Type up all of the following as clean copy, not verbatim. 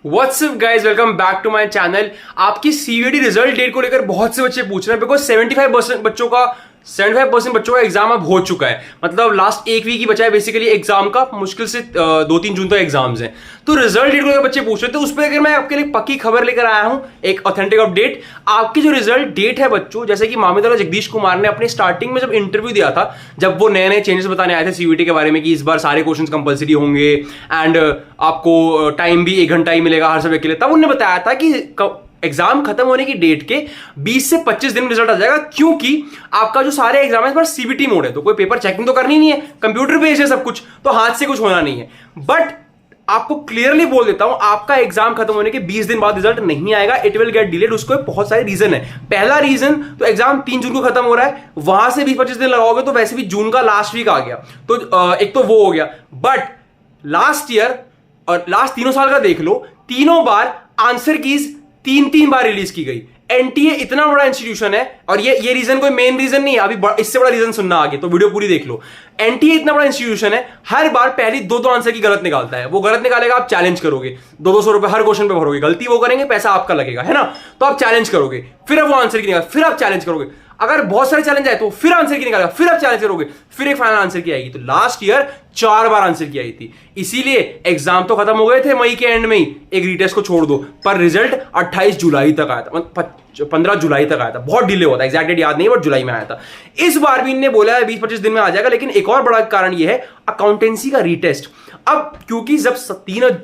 WhatsApp guys, welcome back to my channel. आपकी CUET result date को लेकर बहुत से बच्चे पूछ रहे हैं, बिकॉज 75% बच्चों का एग्जाम अब हो चुका है। मतलब लास्ट एक वीक ही बचा है बेसिकली एग्जाम का, मुश्किल से 2-3 जून तक एग्जाम्स हैं। तो रिजल्ट डेट को लेकर बच्चे पूछ रहे थे, उस पर अगर मैं आपके लिए पक्की खबर लेकर आया हूं, एक ऑथेंटिक अपडेट। आपकी जो रिजल्ट डेट है बच्चों, जैसे कि मामिदवाला जगदीश कुमार ने अपने स्टार्टिंग में जब इंटरव्यू दिया था, जब वो नए नए चेंजेस बताने आए थे सीयूईटी के बारे में कि इस बार सारे क्वेश्चन कंपलसरी होंगे एंड आपको टाइम भी 1 घंटा ही मिलेगा हर सब्जेक्ट के लिए, तब उन्होंने बताया था कि एग्जाम खत्म होने की डेट के 20 से 25 दिन में रिजल्ट आ जाएगा, क्योंकि आपका जो सारे एग्जाम है इस बार सीबीटी मोड है, तो कोई पेपर चेकिंग तो करनी नहीं है, कंप्यूटर बेस्ड है सब कुछ, तो हाथ से कुछ होना नहीं है। बट आपको क्लियरली बोल देता हूं, आपका एग्जाम खत्म होने के 20 दिन बाद रिजल्ट नहीं आएगा, इट विल गेट डिलेड। उसको बहुत सारे रीजन है। पहला रीजन तो एग्जाम 3 जून को खत्म हो रहा है, वहां से 20-25 दिन लगाओगे तो वैसे भी जून का लास्ट वीक आ गया, तो एक तो वो हो गया। बट लास्ट ईयर और लास्ट 3 साल का देख लो, तीनों बार आंसर कीज 3 बार रिलीज की गई। एनटीए इतना बड़ा इंस्टीट्यूशन है, और ये रीजन कोई मेन रीजन नहीं है, अभी इससे बड़ा रीजन सुनना आगे, तो वीडियो पूरी देख लो। एनटीए इतना बड़ा इंस्टीट्यूशन है, हर बार पहली 2 आंसर की गलत निकालता है। वो गलत निकालेगा, आप चैलेंज करोगे, 200 रुपए हर क्वेश्चन पे भरोगे, गलती वो करेंगे, पैसा आपका लगेगा, है ना। तो आप चैलेंज करोगे, फिर वो आंसर की निकाल, फिर आप चैलेंज करोगे, अगर बहुत सारे चैलेंज आए तो फिर आंसर की निकालेगा, फिर आप चैलेंज करोगे, फिर एक फाइनल आंसर की आएगी। तो लास्ट ईयर 4 बार आंसर की आई थी। इसीलिए एग्जाम तो खत्म हो गए थे मई के एंड में ही, एक रीटेस्ट को छोड़ दो, पर रिजल्ट 28 जुलाई तक आया था, 15 जुलाई तक आया था। बहुत डिले हुआ था, एग्जैक्ट डेट याद नहीं, बट जुलाई में आया था। इस बार भी इनने बोला है 20-25 दिन में आ जाएगा, लेकिन एक और बड़ा कारण यह है अकाउंटेंसी का रीटेस्ट। अब क्योंकि जब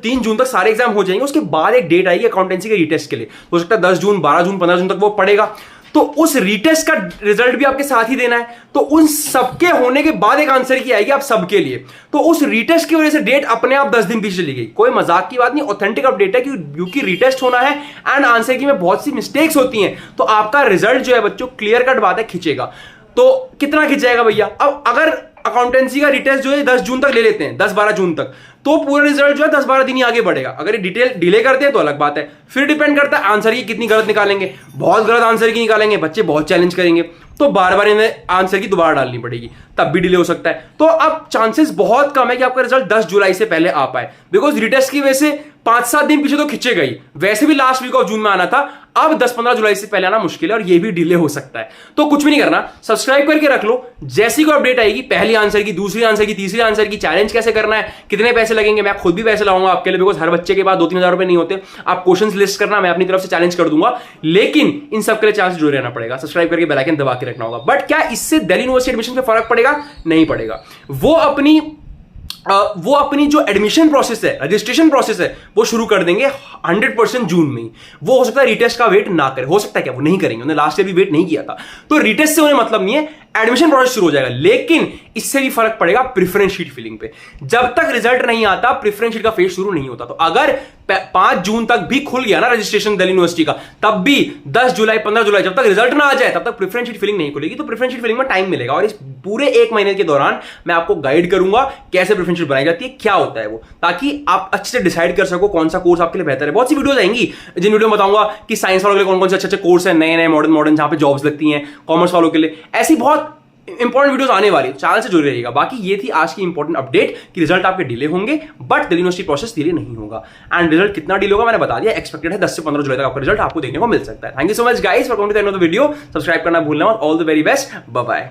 3 जून तक सारे एग्जाम हो जाएंगे, उसके बाद एक डेट आएगी अकाउंटेंसी के रीटेस्ट के लिए, हो सकता है 10 जून, 12 जून, 15 जून तक वो पड़ेगा। तो उस रीटेस्ट का रिजल्ट भी आपके साथ ही देना है, तो उन सबके होने के बाद एक आंसर की आएगी आप सबके लिए। तो उस रीटेस्ट की वजह से डेट अपने आप 10 दिन पीछे चली गई। कोई मजाक की बात नहीं, ऑथेंटिक अपडेट है, क्योंकि रीटेस्ट होना है एंड आंसर की में बहुत सी मिस्टेक्स होती हैं, तो आपका रिजल्ट जो है बच्चों, क्लियर कट बात है, खिंचेगा। तो कितना खिंचेगा भैया? अब अगर अकाउंटेंसी का रिटेस्ट जो है 10 जून तक ले लेते हैं, 10-12 जून तक, तो पूरा रिजल्ट जो है 10-12 दिन ही आगे बढ़ेगा। अगर ये डिटेल डिले करते हैं तो अलग बात है, फिर डिपेंड करता है आंसर की कितनी गलत निकालेंगे। बहुत गलत आंसर की निकालेंगे, बच्चे बहुत चैलेंज करेंगे, तो बार-बार इन्हें आंसर की दोबारा डालनी पड़ेगी, तब भी डिले हो सकता है। तो अब चांसेस बहुत कम है कि आपका रिजल्ट 10 जुलाई से पहले आ पाए, बिकॉज रिटेस्ट की वजह से 5-7 दिन पीछे तो खिंचे गई। वैसे भी लास्ट वीक ऑफ जून में आना था, अब 10-15 जुलाई से पहले आना मुश्किल है, और ये भी डिले हो सकता है। तो कुछ भी नहीं करना, सब्सक्राइब करके रख लो, जैसी कोई अपडेट आएगी, पहली आंसर की, दूसरी आंसर की, तीसरी आंसर की, चैलेंज कैसे करना है, कितने पैसे लगेंगे, मैं खुद भी पैसे लगाऊंगा आपके लिए, बिकॉज हर बच्चे के पास 2-3 हज़ार रुपए नहीं होते। आप क्वेश्चंस लिस्ट करना, मैं अपनी तरफ से चैलेंज कर दूंगा, लेकिन इन सब के लिए चांस जुड़े रहना पड़ेगा। सब्सक्राइब करके बेल आइकन दबा के रखना होगा। बट क्या इससे दिल्ली यूनिवर्सिटी एडमिशन पे फर्क पड़ेगा? नहीं पड़ेगा। वो अपनी जो एडमिशन प्रोसेस है, रजिस्ट्रेशन प्रोसेस है, वो शुरू कर देंगे 100% जून में ही। वो हो सकता है रिटेस्ट का वेट ना करे, हो सकता है क्या वो नहीं करेंगे, उन्होंने लास्ट ईयर भी वेट नहीं किया था, तो रिटेस्ट से उन्हें मतलब नहीं है, एडमिशन प्रोसेस शुरू हो जाएगा। लेकिन इससे भी फर्क पड़ेगा प्रेफरेंस शीट फिलिंग पे। जब तक रिजल्ट नहीं आता, प्रेफरेंस शीट का फेज शुरू नहीं होता। तो अगर 5 जून तक भी खुल गया ना रजिस्ट्रेशन दिल्ली यूनिवर्सिटी का, तब भी 10 जुलाई 15 जुलाई जब तक रिजल्ट ना आ जाए, तब तक प्रेफरेंस शीट फिलिंग नहीं खुलेगी। तो प्रेफरेंस शीट फिलिंग में टाइम मिलेगा, और इस पूरे 1 महीने के दौरान मैं आपको गाइड करूंगा कैसे प्रेफरेंस शीट बनाई जाती है, क्या होता है वो, ताकि आप अच्छे से डिसाइड कर सको कौन सा कोर्स आपके लिए बेहतर है। बहुत सी वीडियोस आएंगी जिन वीडियो में बताऊंगा कि साइंस वालों के लिए कौन कौन से अच्छे कोर्स है, नए नए मॉडर्न जहां पे जॉब्स लगती हैं, कॉमर्स वालों के लिए ऐसी बहुत इंपॉर्टेंट वीडियोस आने वाली, चैनल से जुड़े रहिएगा। बाकी ये थी आज की इंपॉर्टेंट अपडेट कि रिजल्ट आपके डिले होंगे, but Delhi university process delay नहीं होगा। एंड रिजल्ट कितना डिले होगा मैंने बता दिया, एक्सपेक्टेड है 10 से 15 जुलाई तक आपका रिजल्ट आपको देखने को मिल सकता है। Thank you so much guys for coming to the video. Subscribe करना भूलना, और all the very best, bye bye.